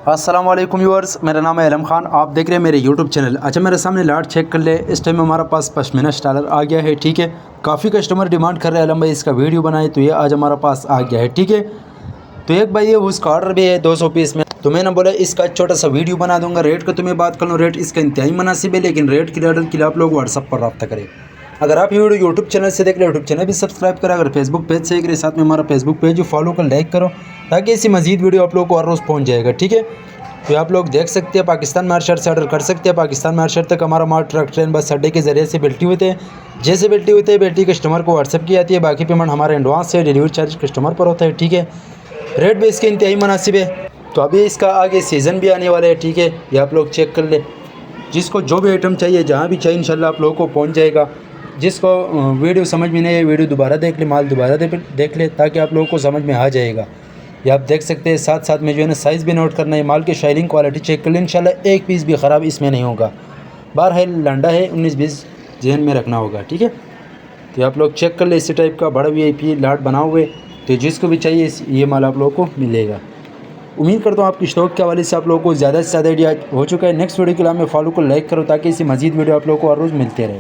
अस्सलाम वालेकुम व्यूअर्स, मेरा नाम है अलम खान। आप देख रहे हैं मेरे यूट्यूब चैनल। अच्छा, मेरे सामने लाट चेक कर ले। इस टाइम हमारा पास पश्मीना स्टाइलर आ गया है। ठीक है, काफ़ी कस्टमर डिमांड कर रहे हैं अलम भाई इसका वीडियो बनाए, तो ये आज हमारा पास आ गया है। ठीक है, तो एक भाई ये उसका ऑर्डर भी है 200 पीस में, तो मैंने बोला इसका छोटा सा वीडियो बना दूंगा। रेट का तुम्हें बात कर लूँ, रेट इसका इंतहाई मुनासिब है, लेकिन रेट के ऑर्डर के लिए आप लोग व्हाट्सअप पर रब्ता करें। अगर आप ये वीडियो यूट्यूब चैनल से देख रहे हो, यूट्यूब चैनल भी सब्सक्राइब करें। अगर फेसबुक पेज से देख रहे हैं, साथ में हमारा फेसबुक पेज फॉलो कर लाइक करो, ताकि ऐसी मजीद वीडियो आप लोगों को हर रोज़ पहुँच जाएगा। ठीक है, तो आप लोग देख सकते हैं पाकिस्तान में शर्ट से ऑर्डर कर सकते हैं। पाकिस्तान में शर्ट तक हमारा माल ट्रक ट्रेन बस अड्डे के ज़रिए से बेल्टी होते हैं। जैसे बेल्टी होते हैं, बेल्टी कस्टमर को व्हाट्सअप की जाती है। बाकी पेमेंट हमारे एडवांस है, डिलीवरी चार्ज कस्टमर पर होता है। ठीक है, रेट भी इसके इंतहाई मुनासिब है। तो अभी इसका आगे सीज़न भी आने वाला है। ठीक है, ये आप लोग चेक कर ले। जिसको जो भी आइटम चाहिए, जहाँ भी चाहिए, इंशाल्लाह आप लोगों को पहुँच जाएगा। जिसको वीडियो समझ में नहीं है, वीडियो दोबारा देख ले, माल दोबारा देख ले, ताकि आप लोगों को समझ में आ जाएगा। ये आप देख सकते हैं। साथ साथ में जो है ना साइज़ भी नोट करना है, माल की शाइनिंग क्वालिटी चेक कर लें। इंशाल्लाह एक पीस भी ख़राब इसमें नहीं होगा। बार है लंडा है 19-20 जहन में रखना होगा। ठीक है, तो आप लोग चेक कर ले। इसी टाइप का बड़ा VIP लाट बना हुए, तो जिसको भी चाहिए ये माल आप लोगों को मिलेगा। उम्मीद करता हूँ आपकी स्टॉक के हवाले से आप लोगों को ज़्यादा से ज़्यादा आइडिया हो चुका है। नेक्स्ट वीडियो के लिए हमें फॉलो को लाइक करो, ताकि इसी मजीद वीडियो आप लोगों को हर रोज़ मिलते रहे।